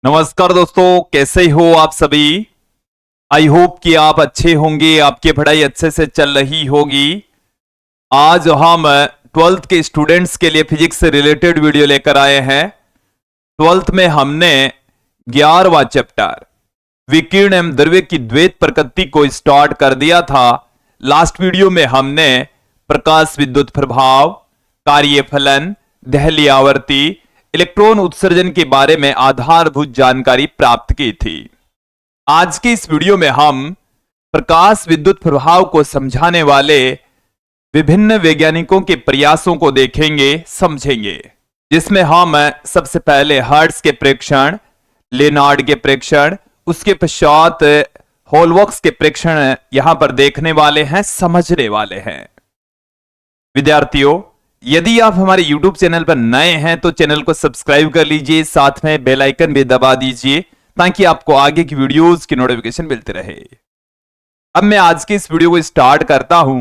नमस्कार दोस्तों, कैसे हो आप सभी। आई होप कि आप अच्छे होंगे, आपकी पढ़ाई अच्छे से चल रही होगी। आज हम 12th के स्टूडेंट्स के लिए फिजिक्स से रिलेटेड वीडियो लेकर आए हैं। 12th में हमने 11वां चैप्टर विकिरण एवं द्रव्य की द्वैत प्रकृति को स्टार्ट कर दिया था। लास्ट वीडियो में हमने प्रकाश विद्युत प्रभाव, कार्यफलन, दहली आवर्ती, इलेक्ट्रॉन उत्सर्जन के बारे में आधारभूत जानकारी प्राप्त की थी। आज के इस वीडियो में हम प्रकाश विद्युत प्रभाव को समझाने वाले विभिन्न वैज्ञानिकों के प्रयासों को देखेंगे, समझेंगे, जिसमें हम सबसे पहले हर्ट्ज के प्रेक्षण, लेनार्ड के प्रेक्षण, उसके पश्चात होलवॉक्स के प्रेक्षण यहां पर देखने वाले हैं, समझने वाले हैं। विद्यार्थियों, यदि आप हमारे YouTube चैनल पर नए हैं तो चैनल को सब्सक्राइब कर लीजिए, साथ में बेल आइकन भी दबा दीजिए ताकि आपको आगे की वीडियोस की नोटिफिकेशन मिलती रहे। अब मैं आज के इस वीडियो को स्टार्ट करता हूं।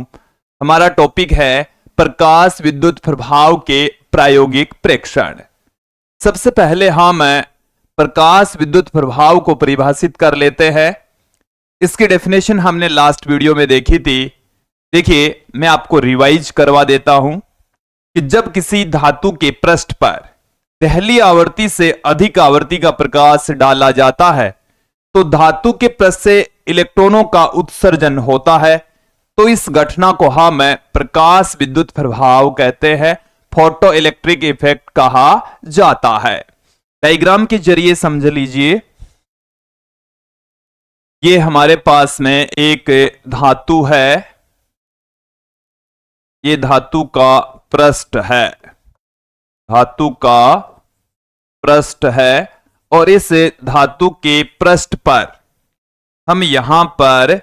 हमारा टॉपिक है प्रकाश विद्युत प्रभाव के प्रायोगिक प्रेक्षण। सबसे पहले हम प्रकाश विद्युत प्रभाव को परिभाषित कर लेते हैं। इसकी डेफिनेशन हमने लास्ट वीडियो में देखी थी। देखिए, मैं आपको रिवाइज करवा देता हूं कि जब किसी धातु के पृष्ठ पर पहली आवृत्ति से अधिक आवृत्ति का प्रकाश डाला जाता है तो धातु के पृष्ठ से इलेक्ट्रॉनों का उत्सर्जन होता है। तो इस घटना को हम प्रकाश विद्युत प्रभाव कहते हैं, फोटो इलेक्ट्रिक इफेक्ट कहा जाता है। डायग्राम के जरिए समझ लीजिए। ये हमारे पास में एक धातु है, ये धातु का पृष्ठ है, धातु का पृष्ठ है, और इस धातु के पृष्ठ पर हम यहां पर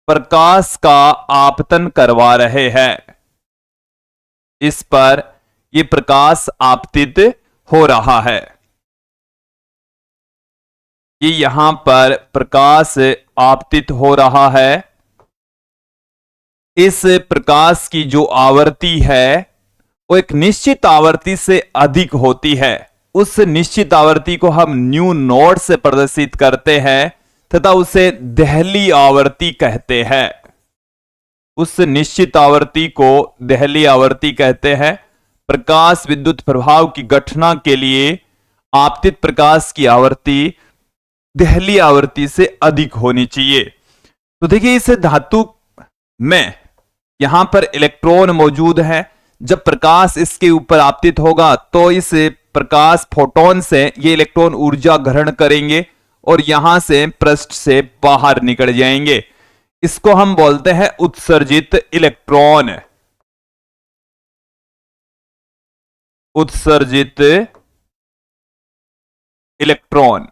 प्रकाश का आपतन करवा रहे हैं। इस पर यह प्रकाश आपतित हो रहा है। ये यहां पर प्रकाश आपतित हो रहा है। इस प्रकाश की जो आवृत्ति है वो एक निश्चित आवृत्ति से अधिक होती है। उस निश्चित आवृत्ति को हम न्यू नोड से प्रदर्शित करते हैं तथा उसे दहली आवृत्ति कहते हैं। उस निश्चित आवृत्ति को दहली आवृत्ति कहते हैं। प्रकाश विद्युत प्रभाव की घटना के लिए आपतित प्रकाश की आवृत्ति दहली आवृत्ति से अधिक होनी चाहिए। तो देखिए, इस धातु में यहां पर इलेक्ट्रॉन मौजूद है। जब प्रकाश इसके ऊपर आपतित होगा तो इस प्रकाश फोटोन से ये इलेक्ट्रॉन ऊर्जा ग्रहण करेंगे और यहां से पृष्ठ से बाहर निकल जाएंगे। इसको हम बोलते हैं उत्सर्जित इलेक्ट्रॉन। उत्सर्जित इलेक्ट्रॉन।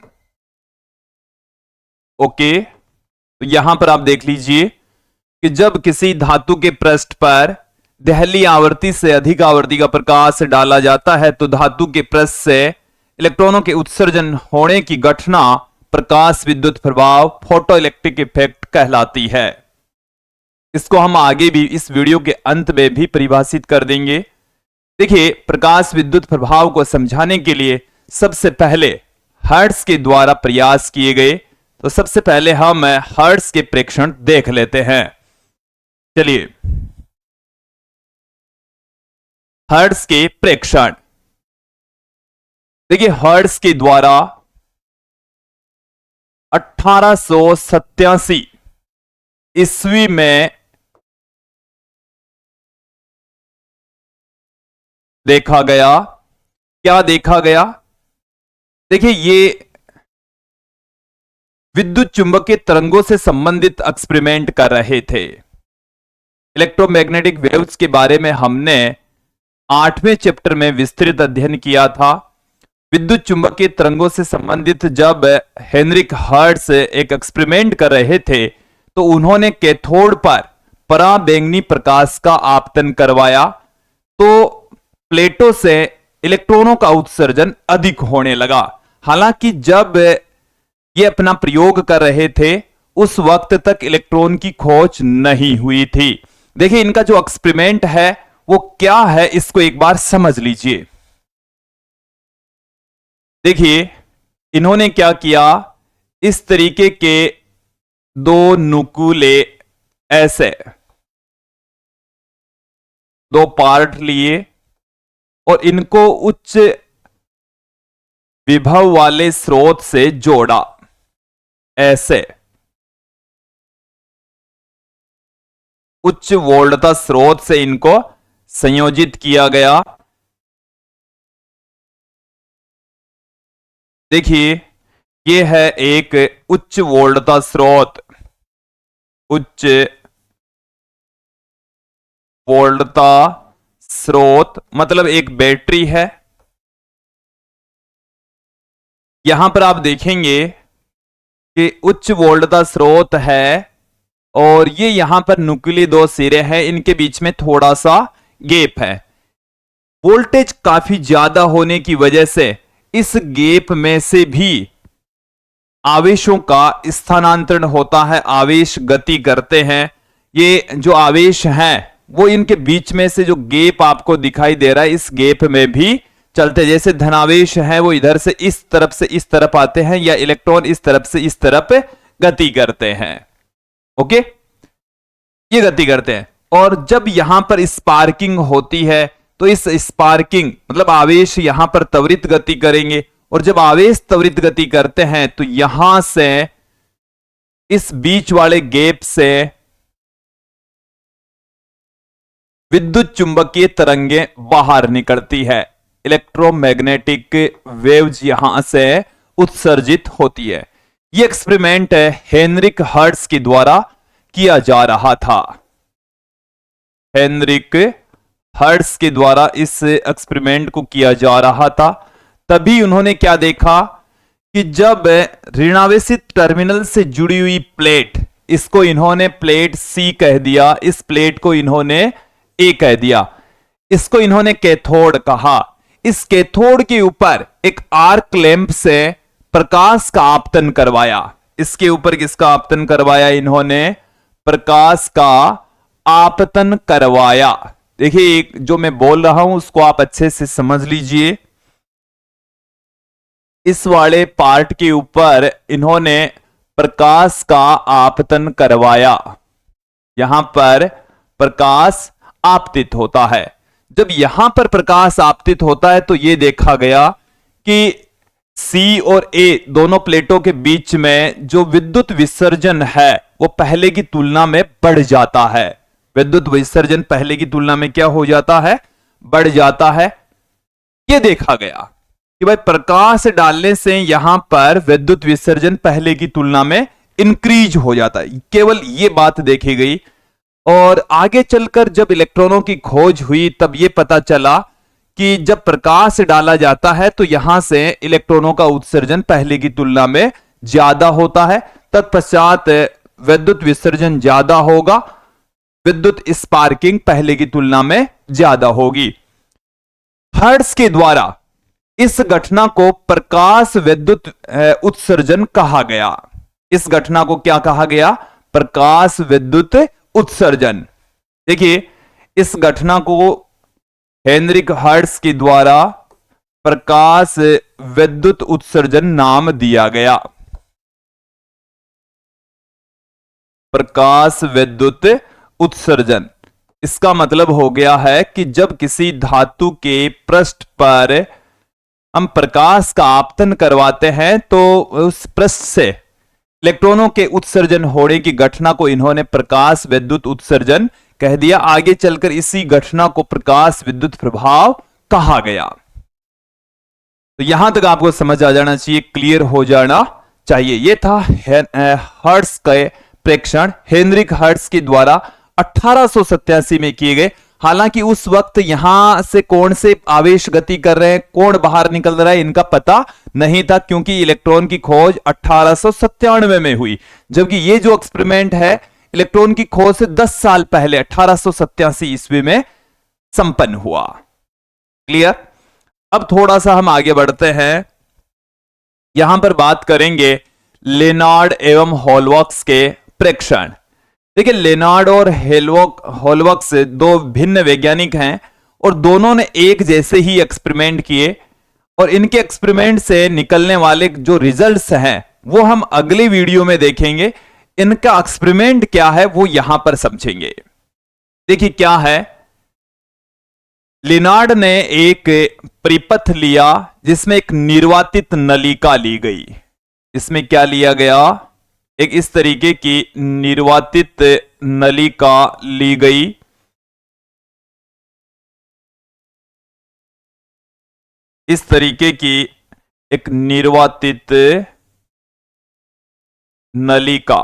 ओके, तो यहां पर आप देख लीजिए कि जब किसी धातु के पृष्ठ पर दहली आवृत्ति से अधिक आवृत्ति का प्रकाश डाला जाता है तो धातु के पृष्ठ से इलेक्ट्रॉनों के उत्सर्जन होने की घटना प्रकाश विद्युत प्रभाव, फोटो इलेक्ट्रिक इफेक्ट कहलाती है। इसको हम आगे भी इस वीडियो के अंत में भी परिभाषित कर देंगे। देखिए, प्रकाश विद्युत प्रभाव को समझाने के लिए सबसे पहले हर्ट्ज के द्वारा प्रयास किए गए। तो सबसे पहले हम हर्ट्ज के प्रेक्षण देख लेते हैं। चलिए, हर्ट्ज के प्रेक्षण। देखिए, हर्ट्ज के द्वारा 1887 ईस्वी में देखा गया। क्या देखा गया? देखिए, ये विद्युत चुंबकीय तरंगों से संबंधित एक्सपेरिमेंट कर रहे थे। इलेक्ट्रोमैग्नेटिक वेव्स के बारे में हमने 8वें चैप्टर में विस्तृत अध्ययन किया था। विद्युत चुंबकीय तरंगों से संबंधित जब हेनरिक हर्ट्ज एक एक्सपेरिमेंट कर रहे थे तो उन्होंने कैथोड पर पराबैंगनी प्रकाश का आपतन करवाया तो प्लेटों से इलेक्ट्रॉनों का उत्सर्जन अधिक होने लगा। हालांकि जब ये अपना प्रयोग कर रहे थे उस वक्त तक इलेक्ट्रॉन की खोज नहीं हुई थी। देखिए, इनका जो एक्सपेरिमेंट है वो क्या है, इसको एक बार समझ लीजिए। देखिए, इन्होंने क्या किया, इस तरीके के दो नुकीले ऐसे दो पार्ट लिए और इनको उच्च विभव वाले स्रोत से जोड़ा, ऐसे उच्च वोल्टता स्रोत से इनको संयोजित किया गया। देखिए ये है एक उच्च वोल्टता स्रोत, उच्च वोल्टता स्रोत मतलब एक बैटरी है। यहां पर आप देखेंगे कि उच्च वोल्टता स्रोत है और ये यहां पर नुकीले दो सिरे हैं, इनके बीच में थोड़ा सा गैप है। वोल्टेज काफी ज्यादा होने की वजह से इस गैप में से भी आवेशों का स्थानांतरण होता है, आवेश गति करते हैं। ये जो आवेश हैं वो इनके बीच में से जो गैप आपको दिखाई दे रहा है, इस गैप में भी चलते, जैसे धनावेश है वो इधर से इस तरफ आते हैं या इलेक्ट्रॉन इस तरफ से इस तरफ गति करते हैं। ओके, ये गति करते हैं। और जब यहां पर स्पार्किंग होती है तो इस स्पार्किंग मतलब आवेश यहां पर त्वरित गति करेंगे और जब आवेश त्वरित गति करते हैं तो यहां से इस बीच वाले गैप से विद्युत चुंबकीय तरंगें बाहर निकलती है, इलेक्ट्रोमैग्नेटिक वेव्स यहां से उत्सर्जित होती है। यह एक्सपेरिमेंट हेनरिक हर्ट्ज के द्वारा किया जा रहा था। हेनरिक हर्ट्ज के द्वारा इस एक्सपेरिमेंट को किया जा रहा था। तभी उन्होंने क्या देखा कि जब ऋणावेशित टर्मिनल से जुड़ी हुई प्लेट, इसको इन्होंने प्लेट सी कह दिया, इस प्लेट को इन्होंने ए कह दिया, इसको इन्होंने कैथोड कहा। इस कैथोड के ऊपर एक आर्क लैंप से प्रकाश का आपतन करवाया। इसके ऊपर किसका आपतन करवाया इन्होंने? प्रकाश का आपतन करवाया। देखिए जो मैं बोल रहा हूं उसको आप अच्छे से समझ लीजिए। इस वाले पार्ट के ऊपर इन्होंने प्रकाश का आपतन करवाया, यहां पर प्रकाश आपतित होता है। जब यहां पर प्रकाश आपतित होता है तो यह देखा गया कि सी और ए दोनों प्लेटों के बीच में जो विद्युत विसर्जन है वो पहले की तुलना में बढ़ जाता है। विद्युत विसर्जन पहले की तुलना में क्या हो जाता है? बढ़ जाता है। यह देखा गया कि भाई प्रकाश डालने से यहां पर विद्युत विसर्जन पहले की तुलना में इंक्रीज हो जाता है। केवल यह बात देखी गई और आगे चलकर जब इलेक्ट्रॉनों की खोज हुई तब यह पता चला कि जब प्रकाश डाला जाता है तो यहां से इलेक्ट्रॉनों का उत्सर्जन पहले की तुलना में ज्यादा होता है। तत्पश्चात विद्युत विसर्जन ज्यादा होगा, विद्युत स्पार्किंग पहले की तुलना में ज्यादा होगी। हर्ट्ज के द्वारा इस घटना को प्रकाश विद्युत उत्सर्जन कहा गया। इस घटना को क्या कहा गया? प्रकाश विद्युत उत्सर्जन। देखिए इस घटना को हेनरिक हर्ट्ज के द्वारा प्रकाश विद्युत उत्सर्जन नाम दिया गया। प्रकाश विद्युत उत्सर्जन, इसका मतलब हो गया है कि जब किसी धातु के पृष्ठ पर हम प्रकाश का आपतन करवाते हैं तो उस पृष्ठ से इलेक्ट्रॉनों के उत्सर्जन होने की घटना को इन्होंने प्रकाश विद्युत उत्सर्जन कह दिया। आगे चलकर इसी घटना को प्रकाश विद्युत प्रभाव कहा गया। तो यहां तक आपको समझ आ जाना चाहिए, क्लियर हो जाना चाहिए। यह था हर्ट्ज के प्रेक्षण, हेनरिक हर्ट्ज के द्वारा 1887 में किए गए। हालांकि उस वक्त यहां से कौन से आवेश गति कर रहे हैं, कौन बाहर निकल रहा है, इनका पता नहीं था क्योंकि इलेक्ट्रॉन की खोज 1897 में हुई, जबकि ये जो एक्सपेरिमेंट है इलेक्ट्रॉन की खोज से 10 साल पहले 1887 ईस्वी में संपन्न हुआ। क्लियर? अब थोड़ा सा हम आगे बढ़ते हैं। यहां पर बात करेंगे लेनार्ड एवं हॉलबॉक्स के प्रेक्षण। देखिए लेनार्ड और हॉलबॉक्स दो भिन्न वैज्ञानिक हैं और दोनों ने एक जैसे ही एक्सपेरिमेंट किए और इनके एक्सपेरिमेंट से निकलने वाले जो रिजल्ट्स हैं वो हम अगली वीडियो में देखेंगे। इनका एक्सपेरिमेंट क्या है वो यहां पर समझेंगे। देखिए क्या है, लिनार्ड ने एक परिपथ लिया जिसमें एक निर्वातित नलिका ली गई। इसमें क्या लिया गया, एक इस तरीके की निर्वातित नलिका ली गई। इस तरीके की एक निर्वातित नलिका,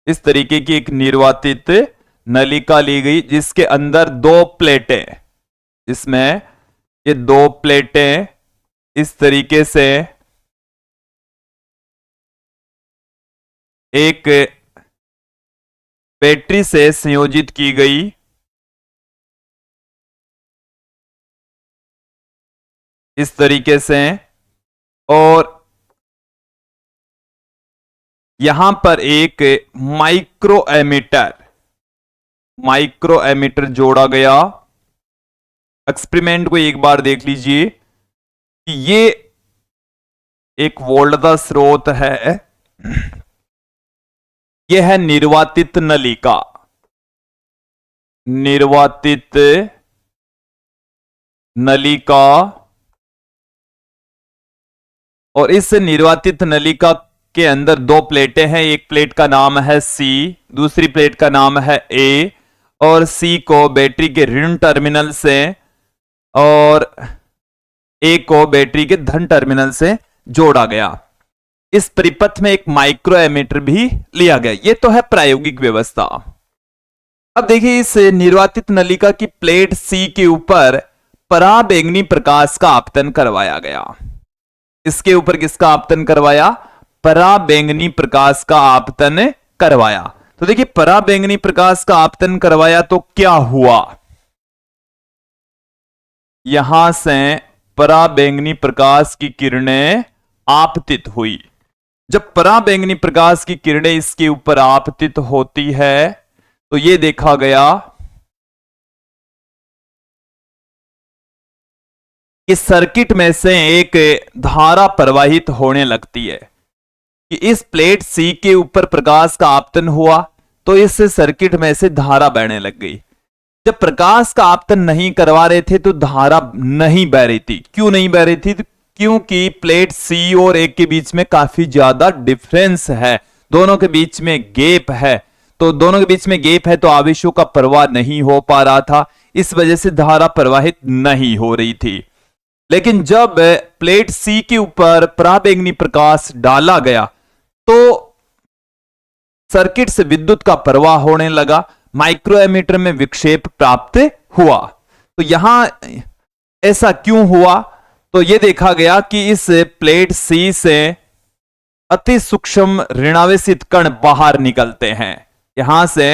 इस तरीके की एक निर्वातित नलिका ली गई जिसके अंदर दो प्लेटें, इसमें ये दो प्लेटें इस तरीके से एक बैटरी से संयोजित की गई। इस तरीके से, और यहां पर एक माइक्रो एमीटर जोड़ा गया। एक्सपेरिमेंट को एक बार देख लीजिए कि ये एक वोल्ट का स्रोत है, यह है निर्वातित नलिका, निर्वातित नलिका। और इस निर्वातित नलिका के अंदर दो प्लेटें हैं, एक प्लेट का नाम है सी, दूसरी प्लेट का नाम है ए, और सी को बैटरी के ऋण टर्मिनल से और ए को बैटरी के धन टर्मिनल से जोड़ा गया। इस परिपथ में एक माइक्रो एमीटर भी लिया गया। यह तो है प्रायोगिक व्यवस्था। अब देखिए इस निर्वातित नलिका की प्लेट सी के ऊपर पराबैंगनी प्रकाश का आपतन करवाया गया। इसके ऊपर किसका आपतन करवाया, पराबैंगनी प्रकाश का आपतन करवाया। तो देखिए पराबैंगनी प्रकाश का आपतन करवाया तो क्या हुआ, यहां से पराबैंगनी प्रकाश की किरणें आपतित हुई। जब पराबैंगनी प्रकाश की किरणें इसके ऊपर आपतित होती है तो यह देखा गया कि सर्किट में से एक धारा प्रवाहित होने लगती है। कि इस प्लेट सी के ऊपर प्रकाश का आपतन हुआ तो इस सर्किट में से धारा बहने लग गई। जब प्रकाश का आपतन नहीं करवा रहे थे तो धारा नहीं बह रही थी। क्यों नहीं बह रही थी, क्योंकि प्लेट सी और ए के बीच में काफी ज्यादा डिफरेंस है, दोनों के बीच में गैप है। तो दोनों के बीच में गैप है तो आवेशों का प्रवाह नहीं हो पा रहा था, इस वजह से धारा प्रवाहित नहीं हो रही थी। लेकिन जब प्लेट सी के ऊपर पराबैंगनी प्रकाश डाला गया तो सर्किट से विद्युत का प्रवाह होने लगा, माइक्रो एमीटर में विक्षेप प्राप्त हुआ। तो यहां ऐसा क्यों हुआ, तो यह देखा गया कि इस प्लेट सी से अति सूक्ष्म ऋणावेशित कण बाहर निकलते हैं। यहां से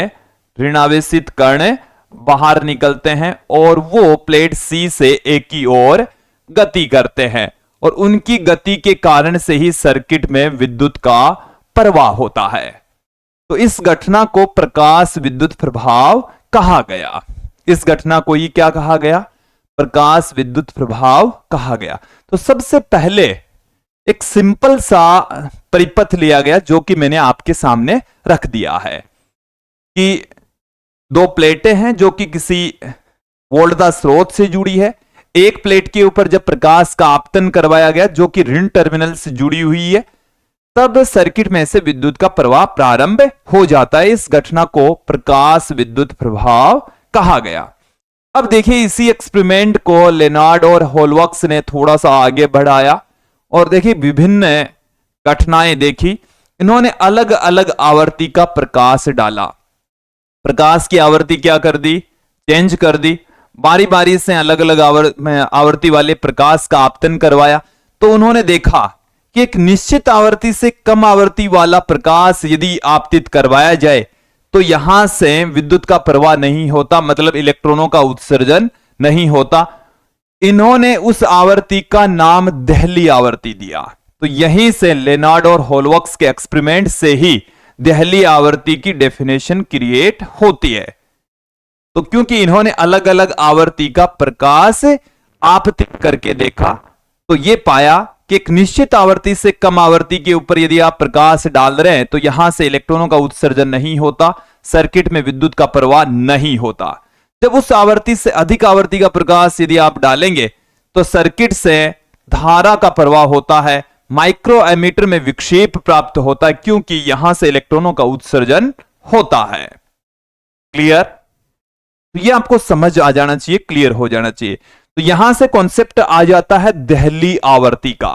ऋणावेशित कण बाहर निकलते हैं और वो प्लेट सी से ए की ओर गति करते हैं, और उनकी गति के कारण से ही सर्किट में विद्युत का प्रवाह होता है। तो इस घटना को प्रकाश विद्युत प्रभाव कहा गया। इस घटना को ही क्या कहा गया, प्रकाश विद्युत प्रभाव कहा गया। तो सबसे पहले एक सिंपल सा परिपथ लिया गया जो कि मैंने आपके सामने रख दिया है कि दो प्लेटें हैं जो कि किसी वोल्टता स्रोत से जुड़ी है। एक प्लेट के ऊपर जब प्रकाश का आपतन करवाया गया जो कि ऋण टर्मिनल से जुड़ी हुई है, तब सर्किट में से विद्युत का प्रवाह प्रारंभ हो जाता है। इस घटना को प्रकाश विद्युत प्रभाव कहा गया। अब देखिए इसी एक्सपेरिमेंट को लेनार्ड और होलवक्स ने थोड़ा सा आगे बढ़ाया और देखिए विभिन्न घटनाएं देखी। इन्होंने अलग अलग आवर्ती का प्रकाश डाला, प्रकाश की आवृत्ति क्या कर दी, चेंज कर दी। बारी बारी से अलग अलग आवर्ती वाले प्रकाश का आपतन करवाया। तो उन्होंने देखा कि एक निश्चित आवर्ती से कम आवर्ती वाला प्रकाश यदि आपतित करवाया जाए तो यहां से विद्युत का प्रवाह नहीं होता, मतलब इलेक्ट्रॉनों का उत्सर्जन नहीं होता। इन्होंने उस आवर्ती का नाम देहली आवर्ती दिया। तो यहीं से लेनार्ड और होलवक्स के एक्सपेरिमेंट से ही देहली आवर्ती की डेफिनेशन क्रिएट होती है। तो क्योंकि इन्होंने अलग अलग आवर्ती का प्रकाश आपतित करके देखा, तो ये पाया कि एक निश्चित आवर्ती से कम आवर्ती के ऊपर यदि आप प्रकाश डाल रहे हैं तो यहां से इलेक्ट्रॉनों का उत्सर्जन नहीं होता, सर्किट में विद्युत का प्रवाह नहीं होता। जब उस आवर्ती से अधिक आवर्ती का प्रकाश यदि आप डालेंगे तो सर्किट से धारा का प्रवाह होता है, माइक्रो एमीटर में विक्षेप प्राप्त होता है, क्योंकि यहां से इलेक्ट्रॉनों का उत्सर्जन होता है। क्लियर? तो ये आपको समझ आ जाना चाहिए, क्लियर हो जाना चाहिए। तो यहां से कॉन्सेप्ट आ जाता है देहली आवर्ती का।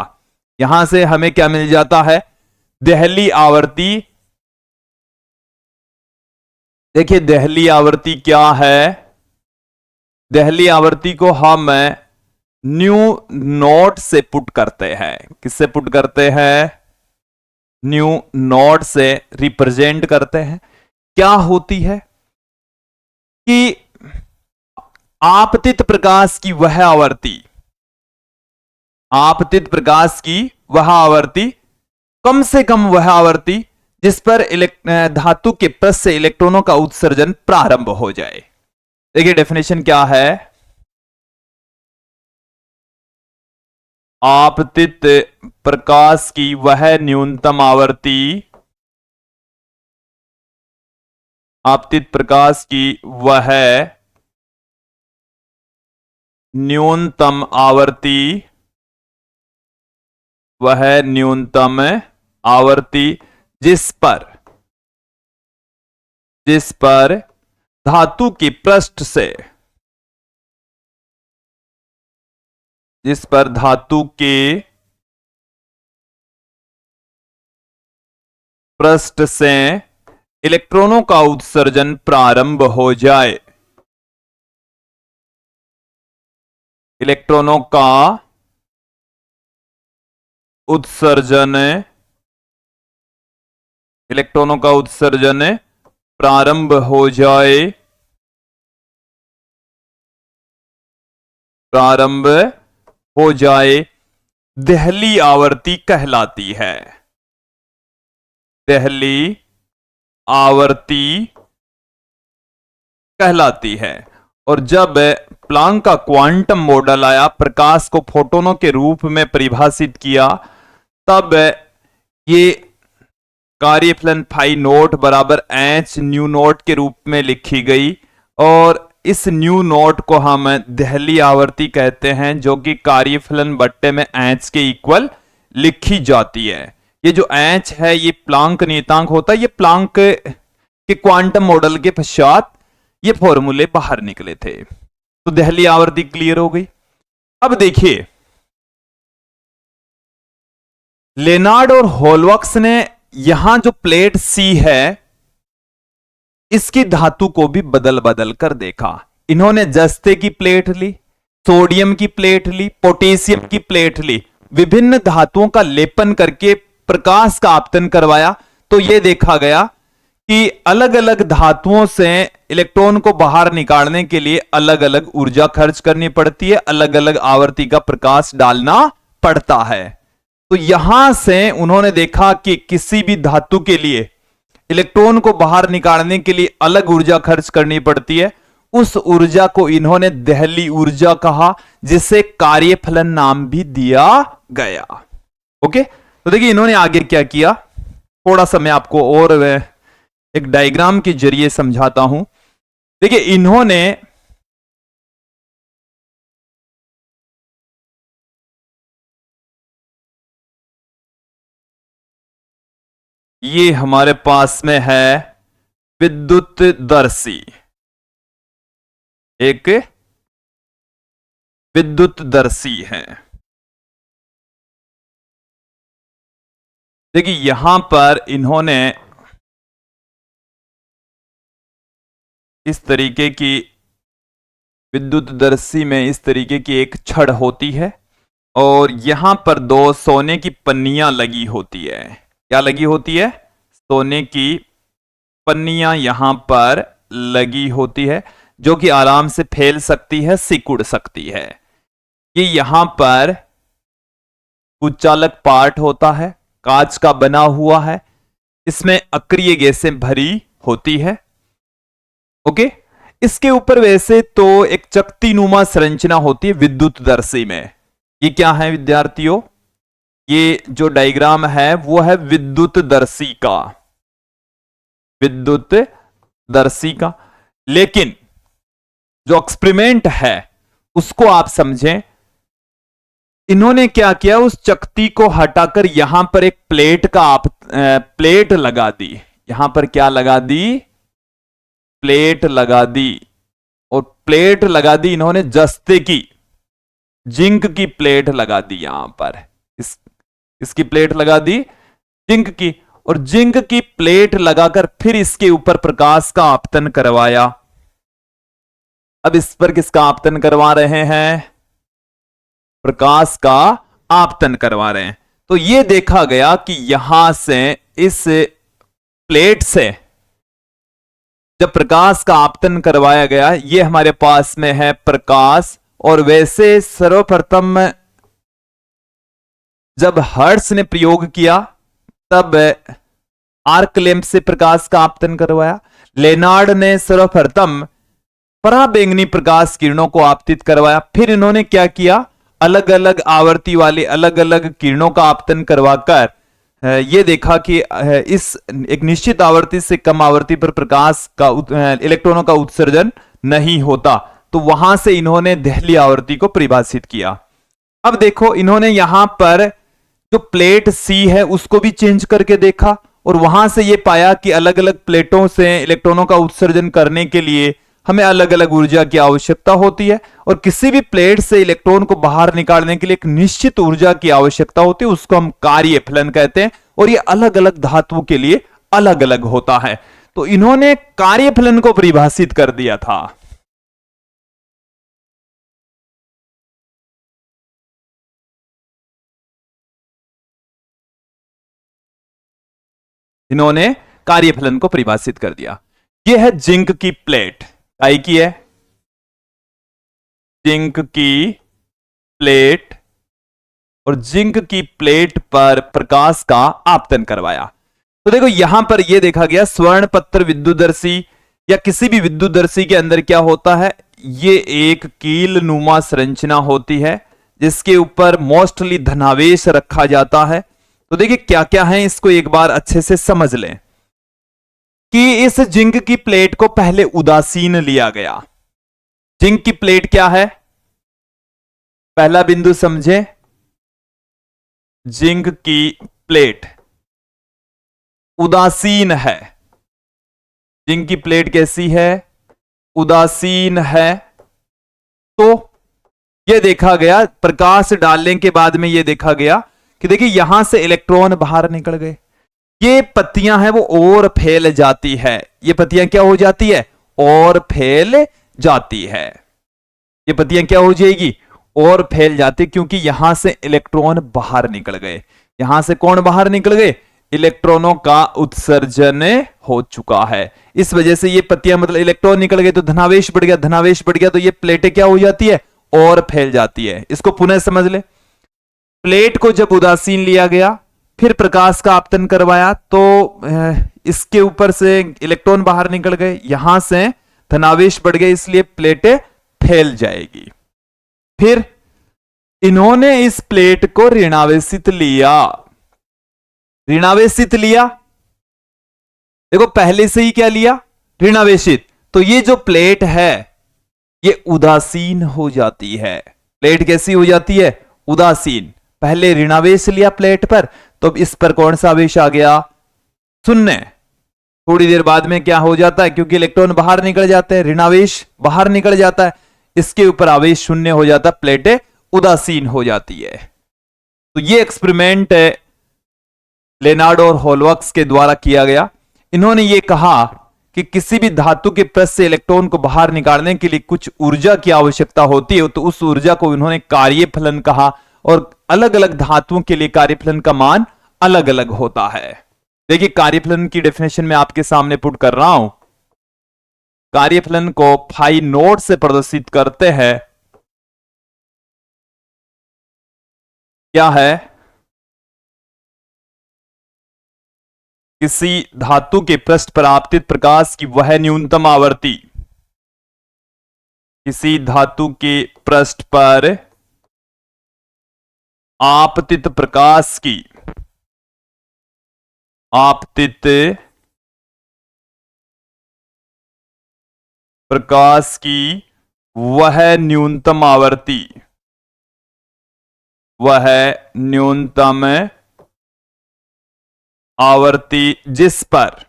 यहां से हमें क्या मिल जाता है? देहली आवर्ती। देखिए देहली आवर्ती क्या है? देहली आवर्ती को हम न्यू नॉट से पुट करते हैं। किससे पुट करते हैं? न्यू नॉट से रिप्रेजेंट करते हैं। क्या होती है कि आपतित प्रकाश की वह आवर्ती, आपतित प्रकाश की वह आवर्ती, कम से कम वह आवर्ती जिस पर धातु के पृष्ठ से इलेक्ट्रॉनों का उत्सर्जन प्रारंभ हो जाए। देखिए डेफिनेशन क्या है? आपतित प्रकाश की वह न्यूनतम आवर्ती, आपतित प्रकाश की वह न्यूनतम आवर्ती, वह न्यूनतम आवर्ती जिस पर धातु के पृष्ठ से, जिस पर धातु के पृष्ठ से इलेक्ट्रॉनों का उत्सर्जन प्रारंभ हो जाए, इलेक्ट्रॉनों का उत्सर्जन, इलेक्ट्रॉनों का उत्सर्जन प्रारंभ हो जाए, प्रारंभ हो जाए, देहली आवर्ती कहलाती है। देहली आवर्ती कहलाती है। और जब प्लांक का क्वांटम मॉडल आया, प्रकाश को फोटोनों के रूप में परिभाषित किया, तब ये कार्यफलन फाई नोट बराबर एच न्यू नोट के रूप में लिखी गई, और इस न्यू नोट को हम देहली आवर्ती कहते हैं, जो कि कार्यफलन बट्टे में एच के इक्वल लिखी जाती है। ये जो एच है ये प्लांक नियतांक होता है, ये प्लांक के क्वांटम मॉडल के पश्चात ये फॉर्मूले बाहर निकले थे। तो देहली आवर्ती क्लियर हो गई। अब देखिए लेनार्ड और होलवक्स ने यहां जो प्लेट सी है इसकी धातु को भी बदल बदल कर देखा। इन्होंने जस्ते की प्लेट ली, सोडियम की प्लेट ली, पोटेशियम की प्लेट ली, विभिन्न धातुओं का लेपन करके प्रकाश का आपतन करवाया। तो यह देखा गया कि अलग अलग धातुओं से इलेक्ट्रॉन को बाहर निकालने के लिए अलग अलग ऊर्जा खर्च करनी पड़ती है, अलग अलग आवर्ती का प्रकाश डालना पड़ता है। तो यहां से उन्होंने देखा कि किसी भी धातु के लिए इलेक्ट्रॉन को बाहर निकालने के लिए अलग ऊर्जा खर्च करनी पड़ती है। उस ऊर्जा को इन्होंने देहली ऊर्जा कहा, जिसे कार्यफलन नाम भी दिया गया। ओके, तो देखिए इन्होंने आगे क्या किया, थोड़ा सा मैं आपको और एक डायग्राम के जरिए समझाता हूं। देखिए इन्होंने ये हमारे पास में है विद्युत दर्शी, एक विद्युत दर्शी है। देखिए यहां पर इन्होंने इस तरीके की विद्युत दर्शी में इस तरीके की एक छड़ होती है, और यहां पर दो सोने की पन्नियां लगी होती है। क्या लगी होती है? सोने की पन्नियां यहां पर लगी होती है, जो कि आराम से फैल सकती है, सिकुड़ सकती है। ये यहां पर कुचालक पार्ट होता है, कांच का बना हुआ है, इसमें अक्रिय गैसें भरी होती है। ओके, इसके ऊपर वैसे तो एक चकतीनुमा संरचना होती है विद्युतदर्शी में। ये क्या है विद्यार्थियों? ये जो डायग्राम है वो है विद्युतदर्शी का, विद्युतदर्शी का। लेकिन जो एक्सपेरिमेंट है उसको आप समझें। इन्होंने क्या किया, उस चकती को हटाकर यहां पर एक प्लेट का प्लेट लगा दी। यहां पर क्या लगा दी? प्लेट लगा दी। और प्लेट लगा दी इन्होंने जस्ते की, जिंक की प्लेट लगा दी। यहां पर इसकी प्लेट लगा दी जिंक की, और जिंक की प्लेट लगाकर फिर इसके ऊपर प्रकाश का आपतन करवाया। अब इस पर किसका आपतन करवा रहे हैं? प्रकाश का आपतन करवा रहे हैं। तो यह देखा गया कि यहां से इस प्लेट से जब प्रकाश का आपतन करवाया गया, यह हमारे पास में है प्रकाश। और वैसे सर्वप्रथम जब हर्ट्ज ने प्रयोग किया तब आर्क लैंप से प्रकाश का आपतन करवाया। लेनार्ड ने सर्वप्रथम पराबैंगनी प्रकाश किरणों को आपतित करवाया। फिर इन्होंने क्या किया, अलग अलग आवृत्ति वाले अलग अलग किरणों का आपतन करवाकर यह देखा कि इस एक निश्चित आवृत्ति से कम आवृत्ति पर प्रकाश का इलेक्ट्रॉनों का उत्सर्जन नहीं होता। तो वहां से इन्होंने देहली आवृत्ति को परिभाषित किया। अब देखो, इन्होंने यहां पर जो प्लेट सी है उसको भी चेंज करके देखा, और वहां से यह पाया कि अलग अलग प्लेटों से इलेक्ट्रॉनों का उत्सर्जन करने के लिए हमें अलग अलग ऊर्जा की आवश्यकता होती है। और किसी भी प्लेट से इलेक्ट्रॉन को बाहर निकालने के लिए एक निश्चित ऊर्जा की आवश्यकता होती है, उसको हम कार्यफलन कहते हैं। और ये अलग अलग धातुओं के लिए अलग अलग होता है। तो इन्होंने कार्यफलन को परिभाषित कर दिया था। इन्होंने कार्यफलन को परिभाषित कर दिया। यह है जिंक की प्लेट। काय की है? जिंक की प्लेट। और जिंक की प्लेट पर प्रकाश का आपतन करवाया। तो देखो यहां पर यह देखा गया, स्वर्ण पत्र विद्युतदर्शी या किसी भी विद्युतदर्शी के अंदर क्या होता है, यह एक कील नुमा संरचना होती है जिसके ऊपर मोस्टली धनावेश रखा जाता है। तो देखिए क्या क्या है, इसको एक बार अच्छे से समझ लें कि इस जिंक की प्लेट को पहले उदासीन लिया गया। जिंक की प्लेट क्या है? पहला बिंदु समझे, जिंक की प्लेट उदासीन है। जिंक की प्लेट कैसी है? उदासीन है। तो यह देखा गया, प्रकाश डालने के बाद में यह देखा गया कि देखिए यहां से इलेक्ट्रॉन बाहर निकल गए। ये पत्तियां हैं वो और फैल जाती है। ये पत्तियां क्या हो जाती है? और फैल जाती है। ये पत्तियां क्या हो जाएगी? और फैल जाती, क्योंकि यहां से इलेक्ट्रॉन बाहर निकल गए। यहां से कौन बाहर निकल गए? इलेक्ट्रॉनों का उत्सर्जन हो चुका है। इस वजह से ये पत्तियां, मतलब इलेक्ट्रॉन निकल गए तो धनावेश बढ़ गया, धनावेश बढ़ गया तो ये प्लेटें क्या हो जाती है? और फैल जाती है। इसको पुनः समझ ले। प्लेट को जब उदासीन लिया गया, फिर प्रकाश का आपतन करवाया, तो इसके ऊपर से इलेक्ट्रॉन बाहर निकल गए, यहां से धनावेश बढ़ गया, इसलिए प्लेटें फैल जाएगी। फिर इन्होंने इस प्लेट को ऋणावेशित लिया। ऋणावेशित लिया, देखो पहले से ही क्या लिया? ऋणावेशित। तो ये जो प्लेट है ये उदासीन हो जाती है। प्लेट कैसी हो जाती है? उदासीन। पहले ऋणावेश लिया प्लेट पर, तो इस पर कौन सा आवेश आ गया? शून्य। थोड़ी देर बाद में क्या हो जाता है, क्योंकि इलेक्ट्रॉन बाहर निकल जाते हैं, ऋणावेश बाहर निकल जाता है, इसके ऊपर आवेश शून्य हो जाता है, प्लेटें उदासीन हो जाती है। तो ये एक्सपेरिमेंट लेनार्ड और होलवर्क्स के द्वारा किया गया। इन्होंने ये कहा कि किसी भी धातु के पृष्ठ से इलेक्ट्रॉन को बाहर निकालने के लिए कुछ ऊर्जा की आवश्यकता होती है, तो उस ऊर्जा को इन्होंने कार्यफलन कहा। और अलग अलग धातुओं के लिए कार्यफलन का मान अलग अलग होता है। देखिए कार्यफलन की डेफिनेशन में आपके सामने पुट कर रहा हूं। कार्यफलन को फाई नोट से प्रदर्शित करते हैं। क्या है? किसी धातु के पृष्ठ पर आपतित प्रकाश की वह न्यूनतम आवृत्ति किसी धातु के पृष्ठ पर आपतित प्रकाश की वह न्यूनतम आवर्ती जिस पर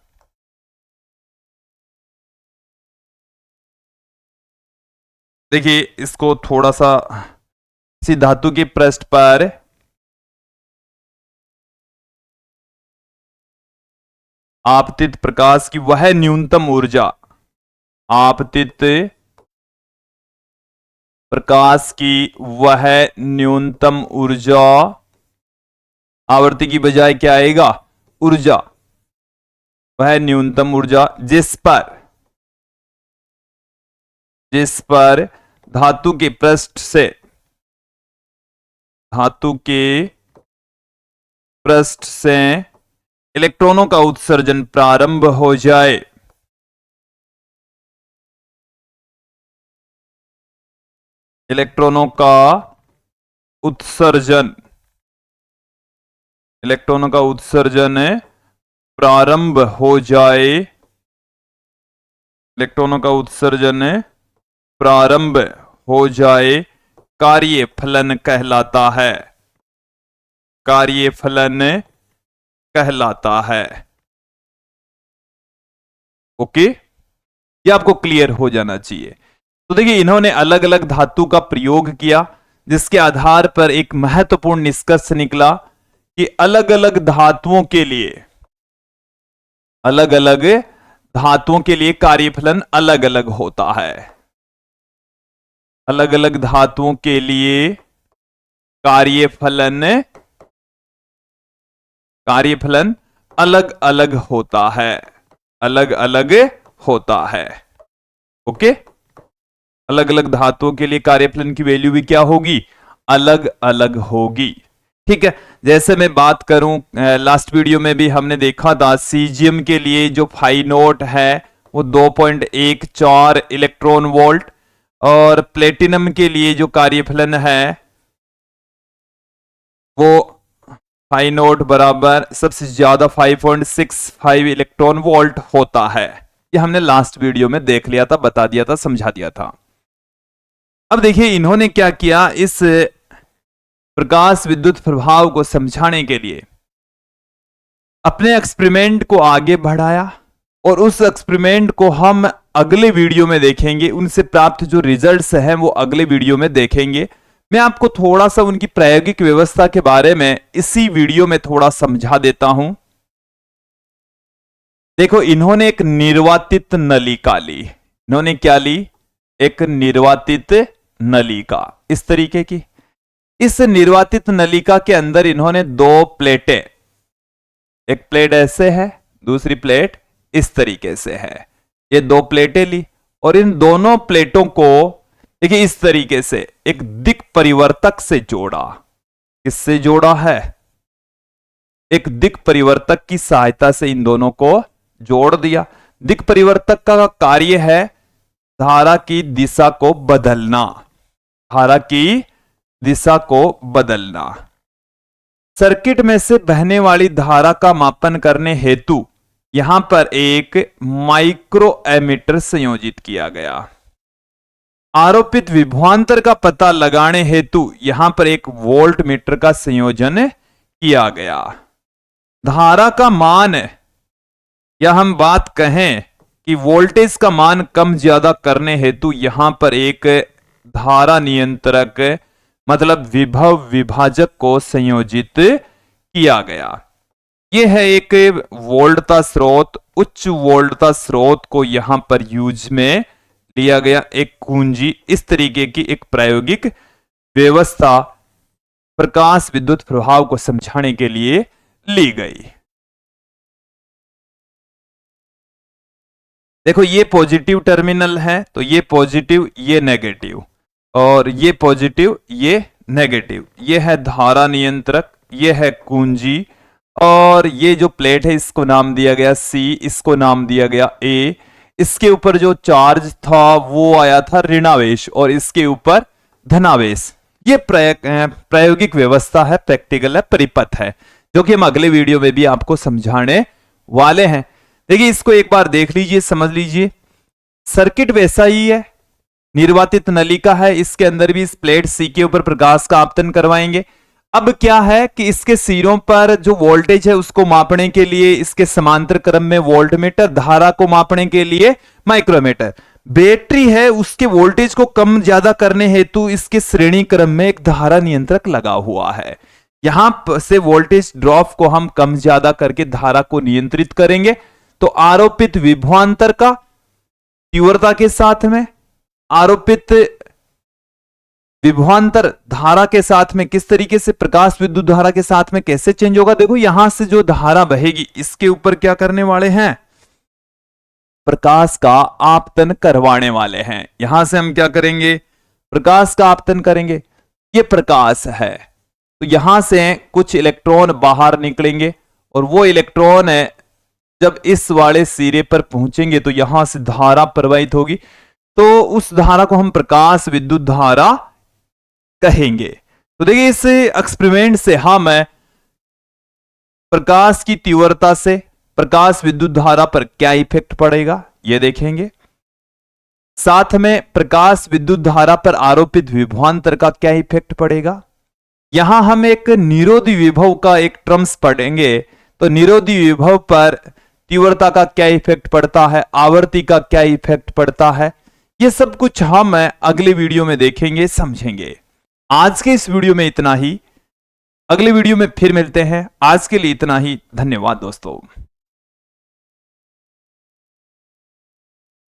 देखिए इसको थोड़ा सा, किसी धातु के पृष्ठ पर आपतित प्रकाश की वह न्यूनतम ऊर्जा, आपतित प्रकाश की वह न्यूनतम ऊर्जा, आवर्ती की बजाय क्या आएगा, ऊर्जा, वह न्यूनतम ऊर्जा जिस पर धातु के पृष्ठ से इलेक्ट्रॉनों का उत्सर्जन प्रारंभ हो जाए, इलेक्ट्रॉनों का उत्सर्जन प्रारंभ हो जाए, इलेक्ट्रॉनों का उत्सर्जन प्रारंभ हो जाए, कार्यफलन कहलाता है, कार्यफलन कहलाता है। ओके, ये आपको क्लियर हो जाना चाहिए। तो देखिए इन्होंने अलग अलग धातु का प्रयोग किया, जिसके आधार पर एक महत्वपूर्ण निष्कर्ष निकला कि अलग अलग धातुओं के लिए कार्यफलन अलग अलग होता है, अलग अलग धातुओं के लिए कार्यफलन अलग अलग होता है, अलग अलग होता है। ओके, अलग अलग धातुओं के लिए कार्यफलन की वैल्यू भी क्या होगी, अलग अलग होगी। ठीक है, जैसे मैं बात करूं, लास्ट वीडियो में भी हमने देखा था, सीजियम के लिए जो फाई नोट है वो 2.14 इलेक्ट्रॉन वोल्ट, और प्लेटिनम के लिए जो कार्यफलन है वो फाई नोट बराबर सबसे ज्यादा 5.65 इलेक्ट्रॉन वोल्ट होता है। ये हमने लास्ट वीडियो में देख लिया था, बता दिया था, समझा दिया था। अब देखिए इन्होंने क्या किया, इस प्रकाश विद्युत प्रभाव को समझाने के लिए अपने एक्सपेरिमेंट को आगे बढ़ाया, और उस एक्सपेरिमेंट को हम अगले वीडियो में देखेंगे, उनसे प्राप्त जो रिजल्ट्स हैं वो अगले वीडियो में देखेंगे। मैं आपको थोड़ा सा उनकी प्रायोगिक व्यवस्था के बारे में इसी वीडियो में थोड़ा समझा देता हूं। देखो इन्होंने एक निर्वातित नलिका ली, इन्होंने क्या ली, एक निर्वातित नलिका इस तरीके की। इस निर्वातित नलिका के अंदर इन्होंने दो प्लेटें, एक प्लेट ऐसे है, दूसरी प्लेट इस तरीके से है, ये दो प्लेटें ली, और इन दोनों प्लेटों को देखिए इस तरीके से एक दिक् परिवर्तक से जोड़ा। किससे जोड़ा है, एक दिक् परिवर्तक की सहायता से इन दोनों को जोड़ दिया। दिक् परिवर्तक का कार्य है धारा की दिशा को बदलना, धारा की दिशा को बदलना। सर्किट में से बहने वाली धारा का मापन करने हेतु यहां पर एक माइक्रो एमीटर संयोजित किया गया। आरोपित विभवांतर का पता लगाने हेतु यहां पर एक वोल्ट मीटर का संयोजन किया गया। धारा का मान, या हम बात कहें कि वोल्टेज का मान कम ज्यादा करने हेतु यहां पर एक धारा नियंत्रक मतलब विभव विभाजक को संयोजित किया गया। यह है एक वोल्टता स्रोत, उच्च वोल्टता स्रोत को यहां पर यूज में लिया गया, एक कुंजी। इस तरीके की एक प्रायोगिक व्यवस्था प्रकाश विद्युत प्रभाव को समझाने के लिए ली गई। देखो ये पॉजिटिव टर्मिनल है, तो ये पॉजिटिव ये नेगेटिव, और ये पॉजिटिव ये नेगेटिव। ये है धारा नियंत्रक, ये है कुंजी, और ये जो प्लेट है इसको नाम दिया गया C, इसको नाम दिया गया A। इसके ऊपर जो चार्ज था वो आया था ऋणावेश और इसके ऊपर धनावेश। ये प्रायोगिक व्यवस्था है, प्रैक्टिकल है, परिपथ है, जो कि हम अगले वीडियो में भी आपको समझाने वाले हैं। देखिए इसको एक बार देख लीजिए, समझ लीजिए। सर्किट वैसा ही है, निर्वातित नलिका है, इसके अंदर भी इस प्लेट सी के ऊपर प्रकाश का आपतन करवाएंगे। अब क्या है कि इसके सिरों पर जो वोल्टेज है उसको मापने के लिए इसके समांतर क्रम में वोल्टमीटर, धारा को मापने के लिए माइक्रोमीटर, बैटरी है उसके वोल्टेज को कम ज्यादा करने हेतु इसके श्रेणी क्रम में एक धारा नियंत्रक लगा हुआ है। यहां से वोल्टेज ड्रॉप को हम कम ज्यादा करके धारा को नियंत्रित करेंगे। तो आरोपित विभवांतर का तीव्रता के साथ में, आरोपित विभवांतर धारा के साथ में किस तरीके से प्रकाश विद्युत धारा के साथ में कैसे चेंज होगा। देखो यहां से जो धारा बहेगी इसके ऊपर क्या करने वाले हैं, प्रकाश का आपतन करवाने वाले हैं। यहां से हम क्या करेंगे, प्रकाश का आपतन करेंगे। ये प्रकाश है, तो यहां से कुछ इलेक्ट्रॉन बाहर निकलेंगे और वो इलेक्ट्रॉन है जब इस वाले सिरे पर पहुंचेंगे तो यहां से धारा प्रवाहित होगी, तो उस धारा को हम प्रकाश विद्युत धारा कहेंगे। तो देखिए इस एक्सपेरिमेंट से हम प्रकाश की तीव्रता से प्रकाश विद्युत धारा पर क्या इफेक्ट पड़ेगा यह देखेंगे, साथ में प्रकाश विद्युत धारा पर आरोपित विभवांतर का क्या इफेक्ट पड़ेगा। यहां हम एक निरोधी विभव का एक टर्म्स पढ़ेंगे, तो निरोधी विभव पर तीव्रता का क्या इफेक्ट पड़ता है, आवर्ती का क्या इफेक्ट पड़ता है, ये सब कुछ हम अगले वीडियो में देखेंगे, समझेंगे। आज के इस वीडियो में इतना ही, अगले वीडियो में फिर मिलते हैं। आज के लिए इतना ही, धन्यवाद दोस्तों।